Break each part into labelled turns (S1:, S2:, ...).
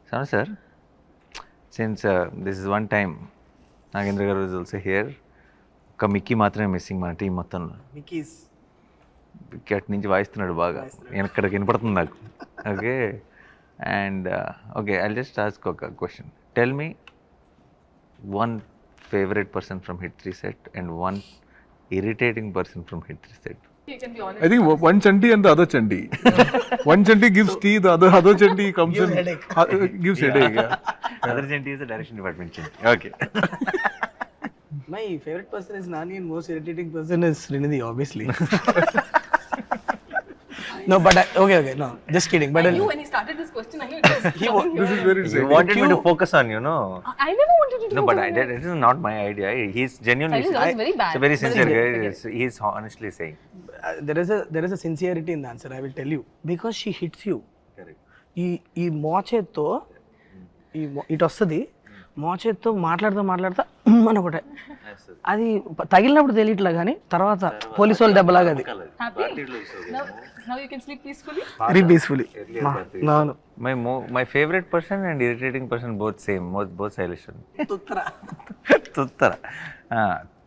S1: So, sir, since this is one time, Nagendra garu is also here. ఒక మిక్కీ మాత్రమే missing మన team మొత్తంలో.
S2: Mickey's
S1: wicket నుంచి వాయిస్తున్నాడు బాగా, ఎక్కడికి వినపడుతుంది నాకు. Okay, and okay, I just ask ఒక question. Tell me one favourite person from hit 3 set and one irritating person from hit 3 set.
S3: You can be honest.
S4: I think one Chanti and the other Chanti. One Chanti gives tea, the other Chanti comes
S2: Gives
S4: in.
S2: headache.
S4: Gives headache, yeah.
S1: Other Chanti is the direction department Chanti. Okay.
S2: My favourite person is Nani and most irritating person is Srinidhi obviously. No, but okay, no, just kidding. But
S3: I knew when he started this question, I knew it was coming
S4: This is
S3: here.
S4: very
S1: You
S4: sad.
S1: wanted me to focus on, you know.
S3: I never wanted to do
S1: No, but
S3: that.
S1: it is not my idea. He's genuinely.
S3: Silence was very bad.
S1: It's a very sincere
S3: But
S1: guy.
S3: it's okay.
S1: He's honestly saying.
S2: there is a sincerity in the answer. I will tell you because she hits you.
S1: Correct.
S2: ఈ మోచేత్తో ఇటు వస్తుంది, మోచేత్తో మాట్లాడుతూ అని ఒకటే, అది తగిలినప్పుడు తెలియట్లా కానీ తర్వాత పోలీసు వాళ్ళ దెబ్బలాగా అది
S3: Happy? Now you can sleep peacefully?
S2: Very peacefully. అవును.
S1: My favorite person and irritating person both same. Both Sailesh. తుత్తర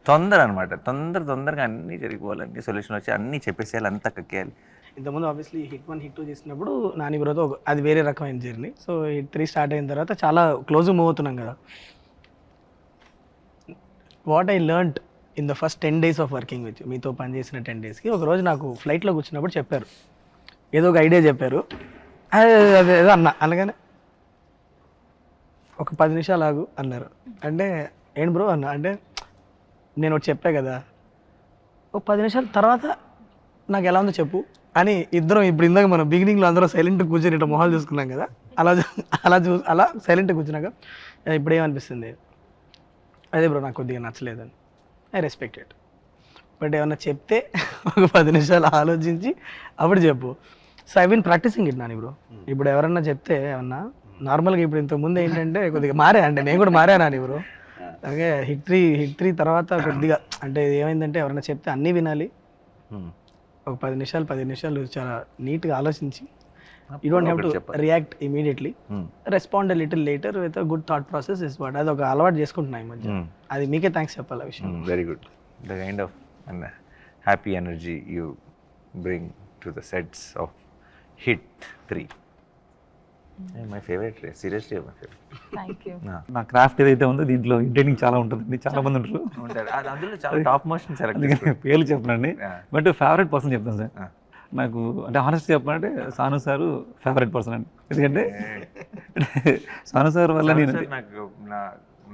S1: తొందర అనమాట. తొందరగా అన్నీ జరిగిపోవాలి, సొల్యూషన్ వచ్చి అన్నీ చెప్పేసేయాలి, అంతా కక్కేయాలి.
S2: ఇంతకుముందు ఆబ్వియస్లీ హిట్ 1 హిట్ 2 చేసినప్పుడు నాని బ్రోతో అది వేరే రకమైన జర్నీ. సో హిట్ 3 స్టార్ట్ అయిన తర్వాత చాలా క్లోజ్ మూవ్ అవుతున్నాం కదా. What I learned in the first 10 days of working with మీతో పనిచేసిన 10 daysకి ఒకరోజు నాకు ఫ్లైట్లో కూర్చున్నప్పుడు చెప్పారు, ఏదో ఒక ఐడియా చెప్పారు. అదేదో అనగానే ఒక 10 నిమిషాలు ఆగు అన్నారు. అంటే ఏంటి బ్రో అన్న అంటే, నేను ఒకటి చెప్పా కదా, ఒక 10 నిమిషాల తర్వాత నాకు ఎలా ఉందో చెప్పు అని ఇద్దరం, ఇప్పుడు ఇందాక మనం బిగినింగ్లో అందరం సైలెంట్గా కూర్చొని ఇట్లా మొహాలు చూసుకున్నాం కదా, అలా సైలెంట్గా కూర్చున్నాక ఇప్పుడు ఏమనిపిస్తుంది, అదే బ్రో నాకు కొద్దిగా నచ్చలేదని. I respect it. బట్ ఏమన్నా చెప్తే ఒక 10 నిమిషాలు ఆలోచించి అప్పుడు చెప్పు. So I been practising it Nani bro. ఇప్పుడు ఎవరన్నా చెప్తే ఏమన్నా నార్మల్గా, ఇప్పుడు ఇంతకుముందు ఏంటంటే కొద్దిగా మారా, అంటే నేను కూడా మారా నాని బ్రో. అలాగే హిట్ 3 తర్వాత కొద్దిగా అంటే ఏమైందంటే ఎవరైనా చెప్తే అన్నీ వినాలి. ఒక 15 నిమిషాలు చాలా నీట్గా ఆలోచించి, you don't have to react immediately, respond little later with a good thought process is what. అది ఒక అలవాటు చేసుకుంటున్నాయి ఈ మధ్య. అది మీకే థ్యాంక్స్ చెప్పాలి ఆ విషయం.
S1: Very good. The kind of happy energy you bring to the sets of hit 3. My favourite, seriously my favourite.
S3: Thank you.
S5: నా క్రాఫ్ట్ ఏదైతే ఉందో దీంట్లో ఇంటైనింగ్ చాలా ఉంటుందండి, చాలా మంది ఉంటారు.
S1: అందులో చాలా టాప్ మోషన్ సెలెక్ట్.
S5: అందుకని పేర్లు చెప్పనండి, బట్ ఫేవరెట్ పర్సన్ చెప్తాను సార్. నాకు అంటే హానెస్ట్ చెప్పాలంటే సాను సారు ఫేవరెట్ పర్సన్ అండి. ఎందుకంటే సాను సార్ వల్ల నేను
S1: నాకు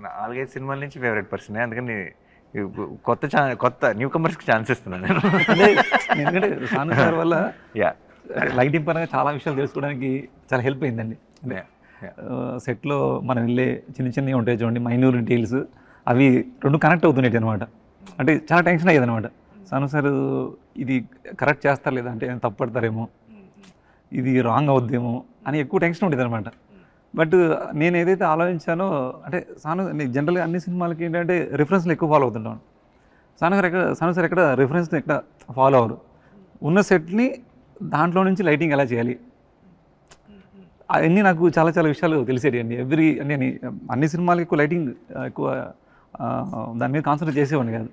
S1: 4-5 సినిమాల నుంచి ఫేవరెట్ పర్సన్. అందుకని కొత్త న్యూ కమర్స్కి ఛాన్స్ ఇస్తున్నాను నేను.
S5: అంటే ఎందుకంటే సాను సార్ వల్ల
S1: యా
S5: లైటింగ్ పరంగా చాలా విషయాలు తెలుసుకోవడానికి చాలా హెల్ప్ అయిందండి. అంటే సెట్లో మనం వెళ్ళే చిన్నవి ఉంటాయి చూడండి, మైన్యూర్ డీటెయిల్స్, అవి 2 కనెక్ట్ అవుతున్నాయి అనమాట. అంటే చాలా టెన్షన్ అయ్యేది అనమాట. సాను సార్ ఇది కరెక్ట్ చేస్తారు లేదా, అంటే తప్పడతారేమో, ఇది రాంగ్ అవుద్దేమో అని ఎక్కువ టెన్షన్ ఉండేది అనమాట. బట్ నేను ఏదైతే ఆలోచించానో, అంటే జనరల్గా అన్ని సినిమాలకి ఏంటంటే రిఫరెన్స్లు ఎక్కువ ఫాలో అవుతుంటాను. సాను సార్ ఎక్కడ రిఫరెన్స్ ఎక్కడ ఫాలో అవ్వరు. ఉన్న సెట్ని దాంట్లో నుంచి లైటింగ్ ఎలా చేయాలి అవన్నీ నాకు చాలా విషయాలు తెలిసేటి అండి. నేను అన్ని సినిమాలకి ఎక్కువ లైటింగ్ ఎక్కువ దాని మీద కాన్సన్ట్రేట్ చేసేవాడిని కాదు.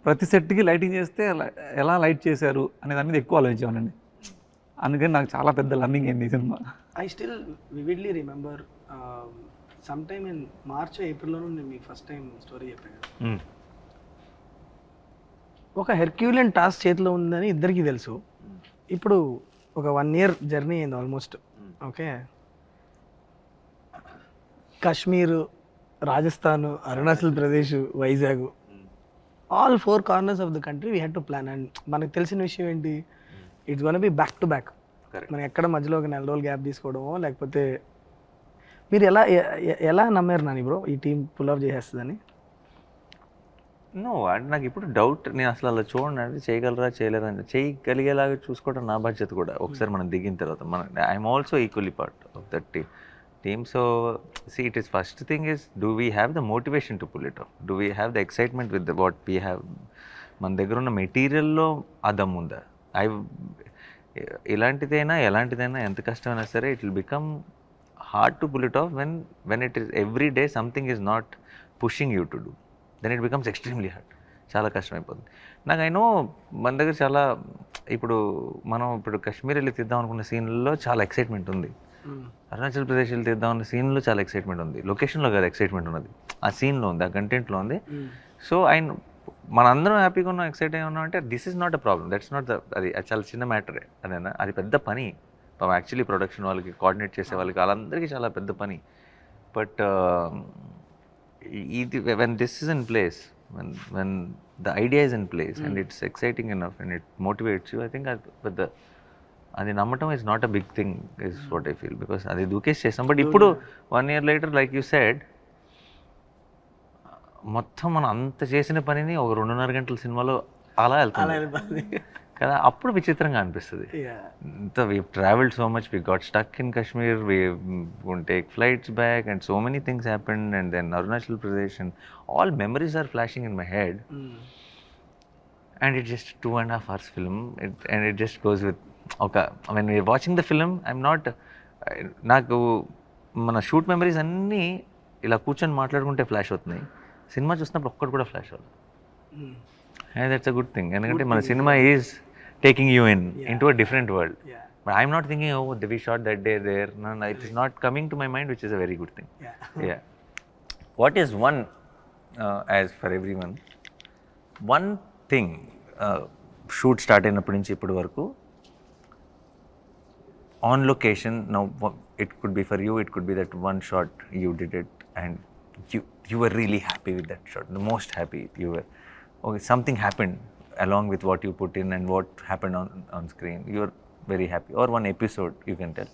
S5: ప్రతి సెట్కి లైటింగ్ చేస్తే ఎలా లైట్ చేశారు అనే దాని మీద ఎక్కువ ఆలోచించేవాడిని. అందుకని నాకు చాలా పెద్ద లర్నింగ్ అయింది ఈ సినిమా.
S2: I still vividly remember some time in March ఏప్రిల్లోనూ నేను మీకు ఫస్ట్ టైం స్టోరీ చెప్పాను కదా, ఒక హెర్క్యూలియన్ టాస్క్ చేతిలో ఉందని ఇద్దరికీ తెలుసు. ఇప్పుడు ఒక 1 year జర్నీ అయింది almost. Okay, Kashmir, Rajasthan, Arunachal Pradesh, Vizag, all 4 corners of the country we had to plan. And మనకు తెలిసిన విషయం ఏంటి, it's gonna be back to back. మనం ఎక్కడ మధ్యలో ఒక 4 రోజులు గ్యాప్ తీసుకోవడమో, లేకపోతే మీరు ఎలా నమ్మారు నాని బ్రో ఈ టీం పుల్ ఆఫ్ చేసేస్తుందని?
S1: నో, అంటే నాకు ఇప్పుడు డౌట్. నేను అసలు అలా చూడండి, అంటే చేయగలరా చేయలేరా అని. చేయగలిగేలాగా చూసుకోవడం నా బాధ్యత కూడా. ఒకసారి మనం దిగిన తర్వాత I'm also equally part of that team. So see, it is first thing is, do we have the motivation to pull it off? Do we have the excitement with what we have? మన దగ్గర ఉన్న మెటీరియల్లో ఆ దమ్ ఉందా? ఎలాంటిదైనా ఎంత కష్టమైనా సరే it will become hard to pull it off when it is every day something is not pushing you to do. Then it becomes extremely hard. చాలా కష్టమైపోతుంది. నాకు ఐ నో మన దగ్గర చాలా ఇప్పుడు కాశ్మీర్ వెళ్ళి తీద్దాం అనుకున్న సీన్లో చాలా ఎక్సైట్మెంట్ ఉంది, అరుణాచల్ ప్రదేశ్ వెళ్ళి తీద్దాం అన్న సీన్లో చాలా ఎక్సైట్మెంట్ ఉంది, లొకేషన్లో కాదు ఎక్సైట్మెంట్ ఉన్నది, ఆ సీన్లో ఉంది, ఆ కంటెంట్లో ఉంది. సో మనందరం హ్యాపీగా ఉన్నాం, ఎక్సైట్ అయి ఉన్నాం అంటే this is not a problem, that's not అది చాలా చిన్న మ్యాటరే అదేనా, అది పెద్ద పని యాక్చువల్లీ ప్రొడక్షన్ వాళ్ళకి కోఆర్డినేట్ చేసే వాళ్ళకి వాళ్ళందరికీ చాలా పెద్ద పని. బట్ ఇది when this is in place, when the idea is in place and it's exciting enough and it motivates you, I think అది నమ్మటం is not a big thing is what I feel, because అది దూకేసి చేసాం. But ఇప్పుడు 1 year later like you said, మొత్తం మనం అంత చేసిన పనిని ఒక 2.5 గంటల సినిమాలో అలా వెళ్తుంది కదా, అప్పుడు విచిత్రంగా అనిపిస్తుంది. ఇంత we travelled so much, we got stuck in Kashmir, we won't take flights back and so many things happened and then Arunachal Pradesh and all memories are flashing in my head and it just 2.5 hours film and it just goes with when we're watching the film, I'm not నాకు మన shoot memories అన్నీ ఇలా కూర్చొని మాట్లాడుకుంటే flash అవుతున్నాయి, cinema చూసినప్పుడు ఒక్కటి కూడా ఫ్లాష్ అవ్వదు. And that's a good thing, ఎందుకంటే మన cinema is taking you into a different world. But I'm not thinking, oh, we shot that day there. No, it is not coming to my mind, which is a very good thing. Yeah. What is one, as for everyone, one thing, shoot start అయినప్పటి నుంచి ఇప్పటి వరకు on location, now it could be for you, it could be that one shot you did it and you were really happy with that shot, the most happy you were. Okay, something happened along with what you put in and what happened on screen, you are very happy, or one episode you can tell.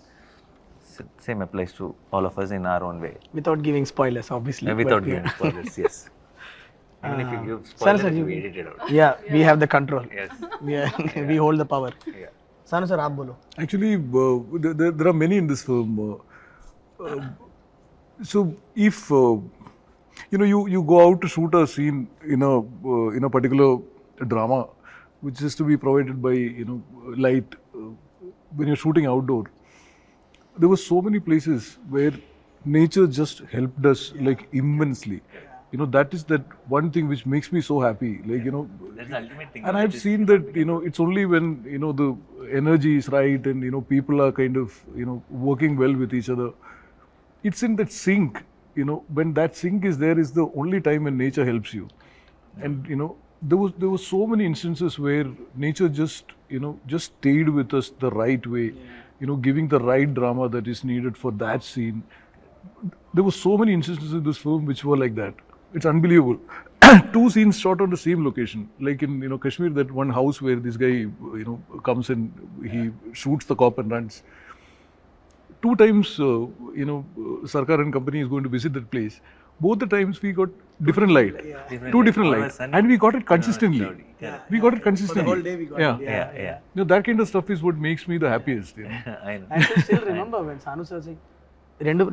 S1: Same applies to all of us in our own way,
S2: without giving spoilers obviously.
S1: Without giving spoilers. Yes, even if you give spoilers, you edit it out.
S2: Yeah, we have the control.
S1: Yes.
S2: We hold the power.
S1: Yeah.
S2: Sanu sir, aap bolo.
S4: Actually, there are many in this film. So if you go out to shoot a scene in a particular drama, which is to be provided by light, when you're shooting outdoor, there were so many places where nature just helped us like immensely. That is that one thing which makes me so happy, like
S1: That's the ultimate thing.
S4: and I've seen that it's only when the energy is right and people are kind of working well with each other, it's in that sync, when that sync is there is the only time when nature helps you. And there were so many instances where nature just stayed with us the right way, giving the right drama that is needed for that scene. There were so many instances in this film which were like that. It's unbelievable. 2 scenes shot on the same location, like in Kashmir, that one house where this guy comes and he shoots the cop and runs. 2 times Sarkar and company is going to visit that place. Both the times we got different light, 2 different lights, and we got it consistently. We got it consistently.
S2: For the whole day we got it.
S1: Yeah.
S4: That kind of stuff is what makes me the happiest.
S1: I know.
S2: I can still remember when Sanu sir said,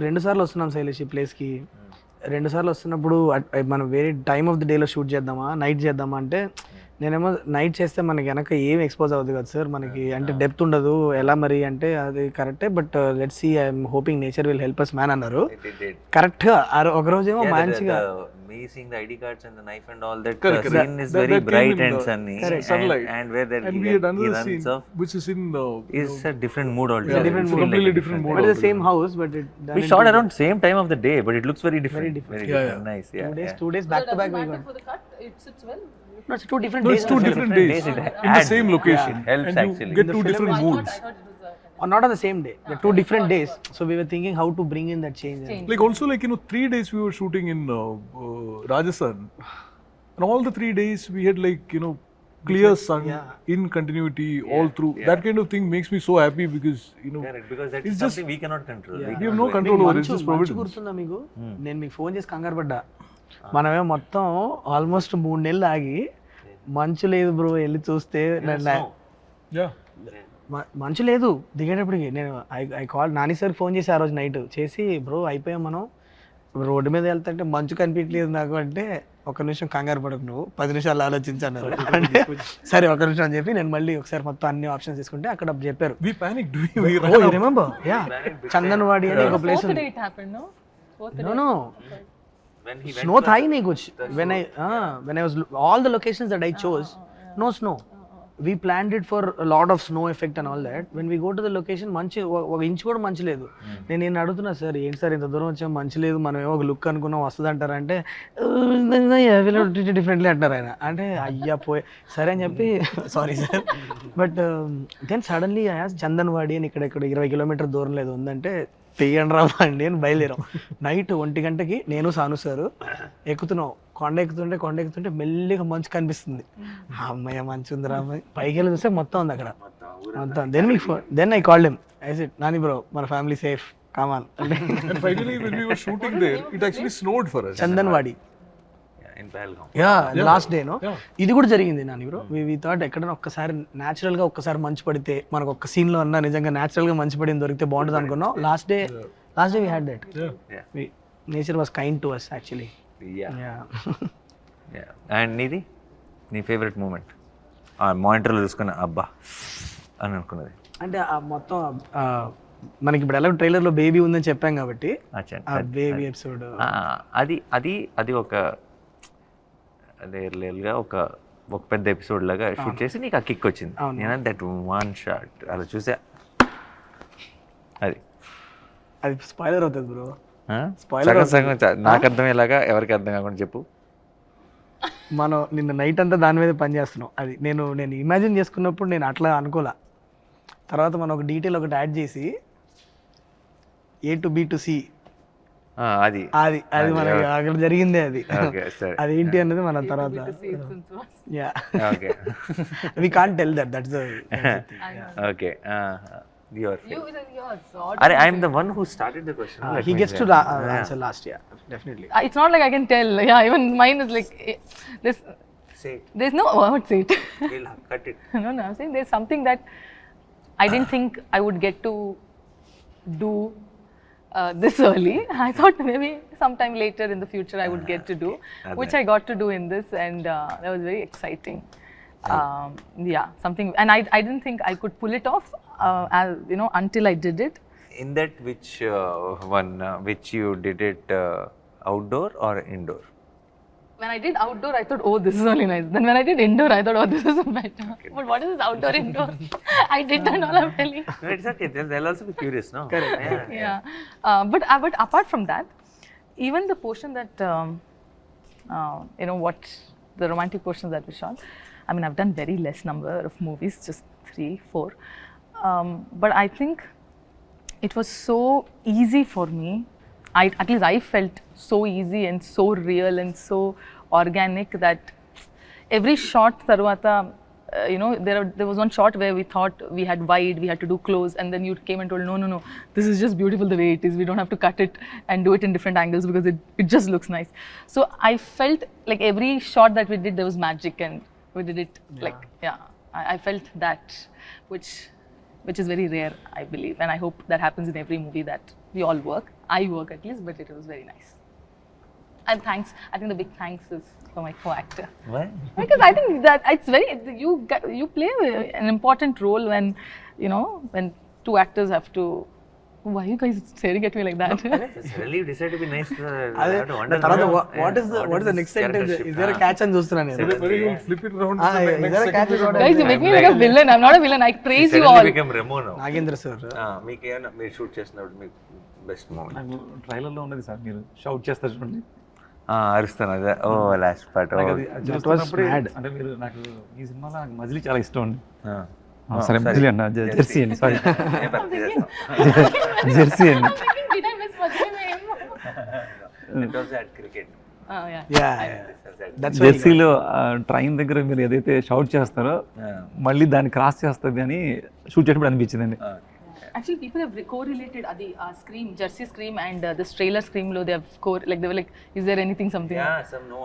S2: రెండు సార్లు వస్తున్నాం శైలేష్ ఈ ప్లేస్కి, 2 సార్లు వస్తున్నప్పుడు మనం వేరే time of the డేలో షూట్ చేద్దామా నైట్ చేద్దామా అంటే, నేనేమో నైట్ చేస్తే మనకి వెనక ఏం ఎక్స్పోజ్ అవ్వదు కదా సార్, మనకి అంటే డెప్త్ ఉండదు ఎలా మరి అంటే, అది కరెక్టే, but let's see I'm hoping nature will help us man అన్నారు. కరెక్ట్గా ఒక రోజేమో మంచిగా
S1: Me seeing the ID cards and the knife and all that, scene is very bright and sunny,
S4: sunlight.
S1: and where there
S4: And we had another scene which is in
S1: is a different mood altogether.
S2: different
S1: It
S2: mood.
S1: feel like
S4: Completely
S1: a
S4: different mood.
S2: but it's the same house, but it
S1: We shot around same time of the day, but it looks very different.
S2: different.
S1: Very different. Nice. Yeah.
S2: 2 days back to back we got.
S3: For the cut, it sits well.
S2: No, it's 2 different
S4: No,
S2: days.
S4: it's 2 different days
S1: It
S4: in the
S1: adds.
S4: same location.
S1: It helps
S4: and you
S1: actually.
S4: get
S2: In the
S4: 2
S2: film,
S4: different
S3: I
S4: moods.
S3: thought it was
S2: Or not on the same day. They're 2 different days. So we were thinking how to bring in that change.
S4: Like also like 3 days we were shooting in Rajasthan, and all the 3 days we had like clear sun in continuity all through. That kind of thing makes me so happy because
S1: Correct, because that
S4: it's
S1: is
S4: just-
S1: something we cannot control.
S2: Yeah.
S4: we have no control over it. It's just
S2: మంచు
S4: providence.
S2: గుర్తుందా మీకు? నేను మీకు phone చేసి కంగారు పడ్డా, మనమే మొత్తం ఆల్మోస్ట్ 3 నెలలు ఆగి మంచు లేదు బ్రో వెళ్ళి చూస్తే
S4: Yeah.
S2: మంచు లేదు దిగేటప్పటికి. నేను I call Nani sir phone చేసి ఆ రోజు నైట్ చేసి, బ్రో అయిపోయాం మనం రోడ్డు మీద వెళ్తుంటే మంచు కనిపించలేదు నాకు అంటే ఒక నిమిషం కంగారు పడకు నువ్వు 10 నిమిషాలు ఆలోచించాను అంటే సరే ఒక నిమిషం అని చెప్పి నేను మళ్ళీ ఒకసారి మొత్తం అన్ని ఆప్షన్స్ తీసుకుంటే అక్కడ చెప్పారు
S4: We panicked.
S2: Remember yeah Chandanwadi అని ఒక ప్లేస్
S3: Fourth
S2: ఉంది
S3: day it happened, no? Fourth
S2: No,
S3: day.
S2: no.
S1: When he
S2: Snow था ही नहीं कुछ. When I was all the locations that I chose, no snow. We planned it for a lot of snow effect and all that. When we go to the location, మంచి ఒక inch కూడా మంచి లేదు. నేను అడుగుతున్నా సార్ ఏంటి sir ఇంత దూరం వచ్చాం మంచి లేదు మనం ఏమో ఒక లుక్ అనుకున్నాం వస్తుంది అంటారంటే డిఫరెంట్లీ అంటారు ఆయన అంటే అయ్యా పోయి సరే అని చెప్పి sorry sir but then suddenly Chandanwari అని ఇక్కడ 20 కిలోమీటర్ దూరం లేదు ఉందంటే తెయ్యండి రావండి అని బయలుదేరాం నైట్ 1 గంటకి నేను సాను సారు ఎక్కుతున్నాం కొండ ఎక్కుతుంటే మెల్లిగా మంచు కనిపిస్తుంది అమ్మయ్య మంచు ఉంది రామ్మాయి పైకి వెళ్ళి చూస్తే మొత్తం ఉంది అక్కడ మొత్తం then I called him I said Nani bro మన ఫ్యామిలీ సేఫ్ కామాన్ అంటే
S4: And finally, when we were shooting there, it actually snowed for us.
S2: Chandanwadi
S1: in Pahalgam.
S2: Yeah last day no ఇది కూడా జరిగింది నాని బ్రో వి థాట్ ఎక్కడైనా ఒక్కసారి natural గా ఒక్కసారి మంచు పడితే మనకు ఒక్క సీన్ లో అన్నా నిజంగా న్యాచురల్ గా మంచు పడింది దొరికితే బాగుంటుంది అనుకున్నాం last day we had that
S1: Yeah.
S2: Nature was kind to us actually
S1: Yeah. Yeah. And నీది నీ ఫేవరెట్ మూమెంట్ మానిటర్లో చూసుకున్న అబ్బా అని అనుకున్నది
S2: అంటే ఆ మొత్తం మనకి ఇప్పుడు ఎలా ట్రైలర్ లో బేబీ ఉందని చెప్పాం కాబట్టి
S1: అచ్చా.
S2: ఆ బేబీ ఎపిసోడ్
S1: అది ఒక రియల్గా ఒక పెద్ద ఎపిసోడ్ లాగా షూట్ చేసి నీకు ఆ కిక్ వచ్చింది నేను దట్ వన్ షాట్ అలా చూసా
S2: అది స్పాయిలర్ అవుతుంది బ్రో
S1: సగం సగం నాకు అర్థమయ్యేలాగా ఎవరికి అర్థం కాకుండా చెప్పు.
S2: మనం నిన్న నైట్ అంతా దాని మీద పని చేస్తున్నాం అది నేను ఇమాజిన్ చేసుకున్నప్పుడు నేను అట్లా అనుకోలే తర్వాత మనం ఒక డీటెయిల్ ఒకటి యాడ్ చేసి A to B to C
S1: అది
S2: అది మనకి అక్కడ జరిగిందే అది
S1: ఓకే సరే
S2: అది ఏంటి అన్నది మన తర్వాత yeah
S1: okay
S2: we can't tell that's the
S1: okay your
S3: Yours.
S1: అరే I am the one who started the question
S2: he gets to answer last yeah definitely
S3: It's not like I can tell. Yeah, even mine is like this.
S1: Say
S3: There's no word say it.
S1: Will cut it
S3: No, I'm saying there's something that I didn't think I would get to do this early. I thought maybe sometime later in the future I would get to do, which I got to do in this, and that was very exciting. Yeah, something, and I didn't think I could pull it off, until I did it.
S1: In that which you did it outdoor or indoor?
S3: When I did outdoor, I thought, oh, this is really nice. Then when I did indoor, I thought, oh, this is better. But what is this outdoor indoor? I did that all, I'm telling.
S1: No, it's okay. They'll also be curious, no?
S3: Yeah. But apart from that, even the portion that what the romantic portions that we shot. I mean, I've done very less number of movies, just 3, 4. But I think it was so easy for me. At least I felt so easy and so real and so organic that every shot tarvata, there was one shot where we thought we had wide, we had to do close, and then you came and told, no, this is just beautiful the way it is. We don't have to cut it and do it in different angles because it just looks nice. So I felt like every shot that we did, there was magic, and we did it I felt that, which is very rare, I believe, and I hope that happens in every movie that we all work. I work at least, but it was very nice. And thanks. I think the big thanks is for my co-actor.
S1: Why?
S3: Because I think that it's you play an important role when two actors have to. Why are you guys staring at me like that?
S1: Suddenly you decide to be nice.
S2: What is the next sentence? Is there a catch and చూస్తున్నా నేను.
S4: Whether you flip it around.
S2: Is there a catch?
S3: Guys, you make me like a villain. I'm not a villain. I praise you
S1: Suddenly
S3: all.
S1: became Remo now.
S2: Nagendra sir
S1: మీకు ఏమైనా మీరు shoot చేసినప్పుడు మీకు best moment
S5: నాకు ట్రైలర్లో ఉన్నది sir మీరు shout చేస్తారు చూడండి
S1: అరుస్తాను అదే ఓ లాస్ట్ పార్ట్
S5: నాకు అది చూస్తున్నప్పుడే అంటే మీరు నాకు ఈ సినిమాలో నాకు మజిలీ చాలా ఇష్టం అండి సరే మజిలీ అన్న జెర్సీ అండి సారీ జెర్సీ అండి
S3: Did I miss much name?
S1: Cricket
S5: జెర్సీలో ట్రైన్ దగ్గర మీరు ఏదైతే షౌట్ చేస్తారో మళ్ళీ దాన్ని క్రాస్ చేస్తుంది అని షూట్ చేసినప్పుడు అనిపించిందండి.
S3: Actually, people have correlated Adi Scream, Jersey Scream, and this trailer Scream. They have they were like, "Is there anything something?"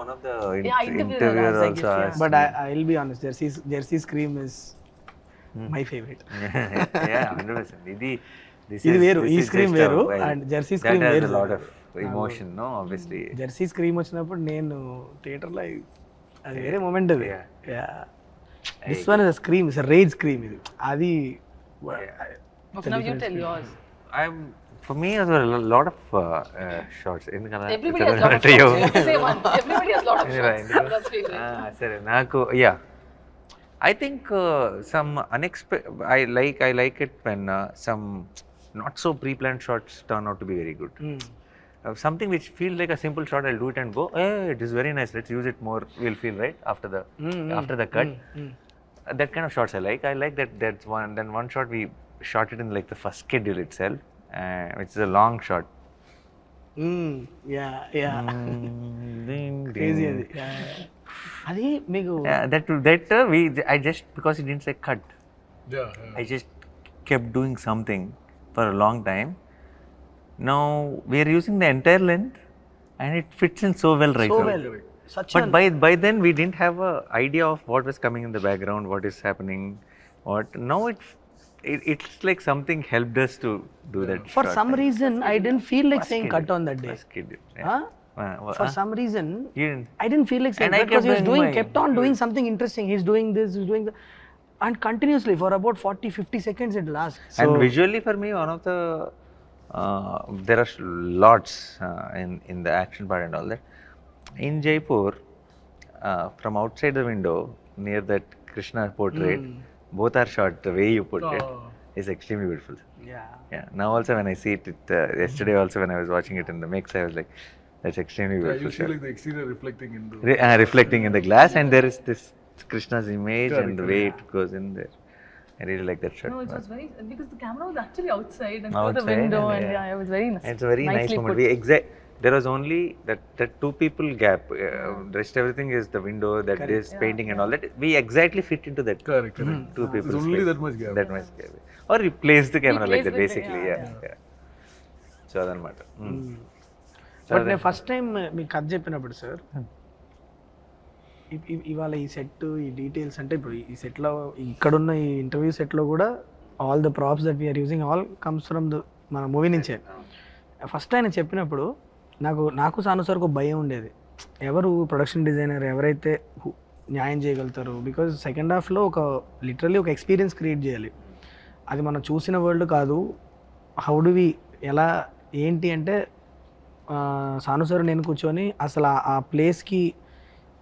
S1: one of the
S3: interviewers
S1: also asked
S2: but I'll be honest, Jersey Scream is my favorite.
S1: Yeah, 100%.
S2: ఇది వేరు, ఈ scream వేరు and Jersey scream వేరు.
S1: lot of emotion no obviously.
S2: Jersey scream వచ్చినప్పుడు నేను థియేటర్లో అది వేరే మూమెంట్ అది. This one is scream, is rage scream ఇది. అది
S3: Okay, now you tell yours.
S1: For me as well, a lot of shots.
S3: Everybody has lot of shots. You have to say one. Everybody has lot of shots. That's favorite.
S1: సరే నాకు I think some unexpected. I like it when some not so pre-planned shots turn out to be very good. Something which feels like a simple shot, I'll do it and go, hey, it is very nice, let's use it more, we'll feel right after the cut. That kind of shots I like. I like that's one. Then one shot we shot it in like the first schedule itself, which is a long shot.
S2: Crazy అది. అది మీకు
S1: I just, because it didn't say cut, I just kept doing something for a long time. Now we are using the entire length and it fits in so well right now. But by then we didn't have a idea of what was coming in the background, what is happening, what. Now it's like something helped us to do that.
S2: For
S1: shot.
S2: some reason I didn't feel like saying cut on that day.
S1: First schedule,
S2: Huh? For some reason
S1: You didn't.
S2: I didn't feel like saying
S1: And I
S2: cut because he was
S1: kept doing
S2: kept on doing something interesting. He's doing this, he's doing that, and continuously for about 40-50 seconds it lasts.
S1: And visually for me, one of the there are lots in the action part and all that. In Jaipur, from outside the window near that Krishna portrait, both are shot the way you put it is extremely beautiful. Yeah. Now also when I see it, yesterday also when I was watching it in the mix, I was like, that's extremely
S4: You
S1: beautiful
S4: see
S1: shot.
S4: like the exterior reflecting in the.
S1: Reflecting in the glass, and there is this Krishna's image
S4: Correct,
S1: and the way it goes in there. I really like that shot.
S3: No, it was very, because the camera was actually outside and through the
S1: Outside,
S3: window,
S1: and
S3: and
S1: yeah.
S3: it was very nice.
S1: And it's a very nice
S3: nicely
S1: moment.
S3: put.
S1: There was only that two people gap. Rest everything is the window, that is painting and all that. We exactly fit into that.
S4: Correct.
S1: Two people.
S4: There's only that much gap.
S1: That much gap. Or you place the camera like
S3: placed
S1: that
S3: the
S1: basically.
S3: thing,
S1: Yeah. So అదనమాట.
S2: But నేను first time మీకు కథ చెప్పినప్పుడు sir, ఇవాళ ఈ set, ఈ details అంటే ఇప్పుడు ఈ సెట్లో ఇక్కడున్న ఈ ఇంటర్వ్యూ సెట్లో కూడా all the props that we're using all comes from the మన మూవీ నుంచే. ఫస్ట్ ఆయన చెప్పినప్పుడు నాకు సాను సార్కు భయం ఉండేది, ఎవరు ప్రొడక్షన్ డిజైనర్ ఎవరైతే న్యాయం చేయగలుగుతారు, బికాజ్ సెకండ్ హాఫ్లో లిటరల్లీ ఒక ఎక్స్పీరియన్స్ క్రియేట్ చేయాలి. అది మనం చూసిన వరల్డ్ కాదు. హౌ డు వి ఎలా ఏంటి అంటే సాను సార్ నేను కూర్చొని అసలు ఆ ప్లేస్కి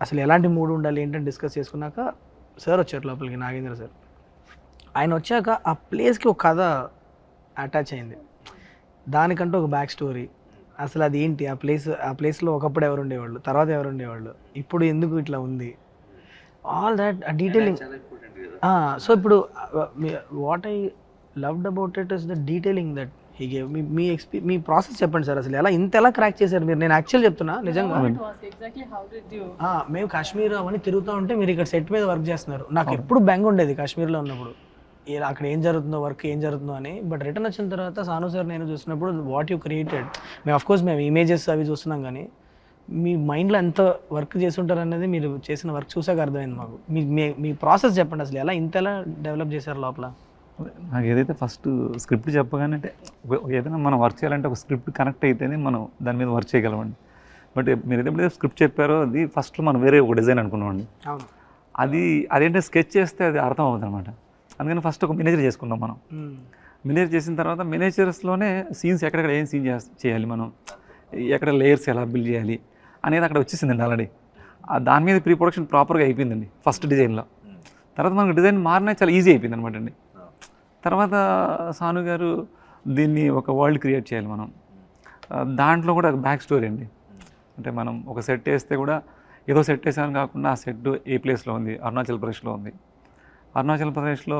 S2: అసలు ఎలాంటి మూడ్ ఉండాలి ఏంటని డిస్కస్ చేసుకున్నాక సార్ వచ్చారు లోపలికి, నాగేంద్ర సార్. ఆయన వచ్చాక ఆ ప్లేస్కి ఒక కథ అటాచ్ అయింది, దానికంటూ ఒక బ్యాక్ స్టోరీ. అసలు అది ఏంటి, ఆ ప్లేస్లో ఒకప్పుడు ఎవరు ఉండేవాళ్ళు, తర్వాత ఎవరు ఉండేవాళ్ళు, ఇప్పుడు ఎందుకు ఇట్లా ఉంది, ఆల్ దాట్ డీటెయిలింగ్. సో ఇప్పుడు what I loved about it is the detailing that he gave. Me process చెప్పండి సార్, అసలు ఎలా క్రాక్ చేశారు మీరు? నేను యాక్చువల్ చెప్తున్నా నిజంగా,
S3: Exactly how did you?
S2: మేము కాశ్మీర్ అవన్నీ తిరుగుతూ ఉంటే మీరు ఇక్కడ సెట్ మీద వర్క్ చేస్తున్నారు. నాకు ఎప్పుడు బెంగ ఉండేది కాశ్మీర్లో ఉన్నప్పుడు, అక్కడ ఏం జరుగుతుందో, వర్క్ ఏం జరుగుతుందో అని. బట్ రిటర్న్ వచ్చిన తర్వాత సాను సార్ నేను చూసినప్పుడు వాట్ యూ క్రియేటెడ్, మేము అఫ్కోర్స్ మేము ఇమేజెస్ అవి చూస్తున్నాం, కానీ మీ మైండ్లో ఎంత వర్క్ చేసి ఉంటారు అనేది మీరు చేసిన వర్క్ చూసాక అర్థమైంది మాకు. మీ ప్రాసెస్ చెప్పండి, అసలు ఎలా డెవలప్ చేశారు లోపల?
S5: నాకు ఏదైతే ఫస్ట్ స్క్రిప్ట్ చెప్పగానే, అంటే ఏదైనా మనం వర్క్ చేయాలంటే ఒక స్క్రిప్ట్ కనెక్ట్ అయితేనే మనం దాని మీద వర్క్ చేయగలమండి. బట్ మీరు ఎప్పుడైతే స్క్రిప్ట్ చెప్పారో అది ఫస్ట్ మనం వేరే ఒక డిజైన్ అనుకున్నామండి.
S2: అవును,
S5: అదేంటే స్కెచ్ చేస్తే అది అర్థం అవుతుంది అనమాట. అందుకని ఫస్ట్ ఒక మినేచర్ చేసుకున్నాం మనం. మినేచర్ చేసిన తర్వాత మినేచర్స్లోనే సీన్స్ ఎక్కడెక్కడ ఏం సీన్ చేయాలి, మనం ఎక్కడ లేయర్స్ ఎలా బిల్డ్ చేయాలి అనేది అక్కడ వచ్చేసిందండి ఆల్రెడీ. దాని మీద ప్రీ ప్రొడక్షన్ ప్రాపర్గా అయిపోయిందండి ఫస్ట్ డిజైన్లో. తర్వాత మనకు డిజైన్ మారినా చాలా ఈజీ అయిపోయింది అనమాట అండి. తర్వాత సాను గారు దీన్ని ఒక వరల్డ్ క్రియేట్ చేయాలి మనం, దాంట్లో కూడా బ్యాక్ స్టోరీ అండి. అంటే మనం ఒక సెట్ వేస్తే కూడా ఏదో సెట్ వేసామని కాకుండా ఆ సెట్ ఏ ప్లేస్లో ఉంది, అరుణాచల్ ప్రదేశ్లో ఉంది. అరుణాచల్ ప్రదేశ్లో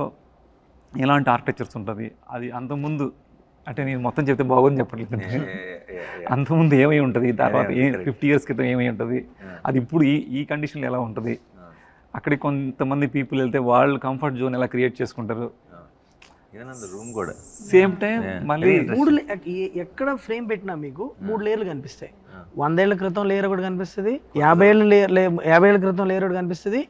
S5: ఎలాంటి ఆర్కిటెక్చర్స్ ఉంటుంది, అది అంతకుముందు, అంటే నేను మొత్తం చెప్తే బాగోదని చెప్పట్లేదు, అంతకుముందు ఏమై ఉంటుంది, తర్వాత 50 years క్రితం ఏమై ఉంటుంది, అది ఇప్పుడు ఈ కండిషన్లో ఎలా ఉంటుంది, అక్కడికి కొంతమంది పీపుల్ వెళ్తే వాళ్ళు కంఫర్ట్ జోన్ ఎలా క్రియేట్ చేసుకుంటారు.
S1: రూమ్ కూడా
S5: సేమ్ టైం మళ్ళీ
S2: ఎక్కడ ఫ్రేమ్ పెట్టినా మీకు 3 లేయర్లు కనిపిస్తాయి. 100 ఏళ్ల క్రితం లేయర్ ఒకటి కనిపిస్తుంది, 50 ఏళ్ళ క్రితం లేయర్ ఒకటి కనిపిస్తుంది,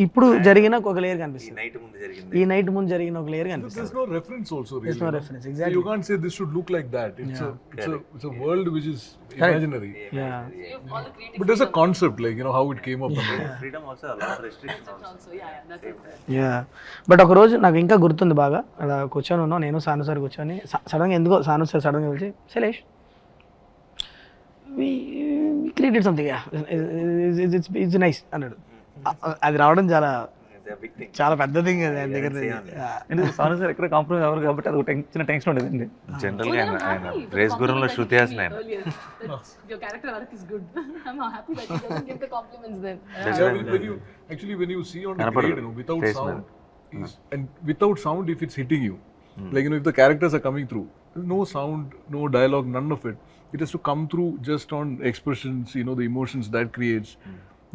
S2: ఇప్పుడు జరిగిన ఒక లేయర్ కనిపిస్తుంది,
S1: నైట్ ముందు జరిగింది.
S2: ఈ నైట్ ముందు జరిగిన ఒక లేయర్ కనిపిస్తుంది.
S4: There's no reference also really.
S2: There's no
S4: no?
S2: reference,
S4: So
S2: exactly.
S4: you can't say this should look like that. It's a world which is imaginary.
S2: Yeah.
S4: But there's a concept, like, you know, how it came up. and all.
S1: Freedom also a lot of restrictions also.
S2: Yeah but ఒక రోజు నాకు ఇంకా గుర్తుంది బాగా, అలా కూర్చొని ఉన్నాం నేను సాను సార్ కూర్చొని, సడన్గా ఎందుకో సాను సార్ సడన్గా పిలిచి Shailesh we created something, it's nice అన్నాడు. అది రావడం చాలా చాలా పెద్ద థింగ్ అది ఆయన దగ్గర నుంచి.
S5: ఎందుకు సాను సార్ ఎక్కడ కాంప్రమైజ్ అవ్వరు కాబట్టి అది ఒక చిన్న టెన్షన్ ఉండేదండి.
S1: జనరల్గా ఆయన రేస్ గురంలో శృతి హాసన్ ఆయన.
S3: Your character arc is good. I'm happy that he doesn't give the compliments then.
S4: When you see on the grade, you know, without sound, and without sound, if it's hitting you, like, you know, if the characters are coming through, no sound, no dialogue, none of it. It has to come through just on expressions, you know, the emotions that creates.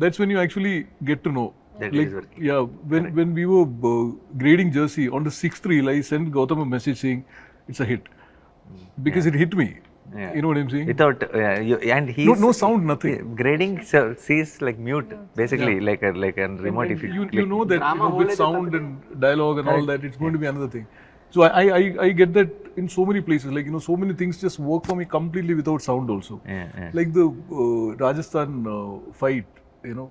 S4: That's when you actually get to know.
S1: That
S4: Like,
S1: is working.
S4: yeah, when we were grading Jersey, on the 6th reel, I sent Gautam a message saying it's a hit because it hit me.
S1: Yeah.
S4: You know what I'm saying?
S1: Without and he's
S4: No sound, nothing.
S1: grading sees like mute basically, like a remote. If
S4: You know that, you know, with sound and dialogue and all that, it's going to be another thing. So I get that in so many places. Like, you know, so many things just work for me completely without sound also.
S1: Yeah.
S4: Like the Rajasthan fight, you know,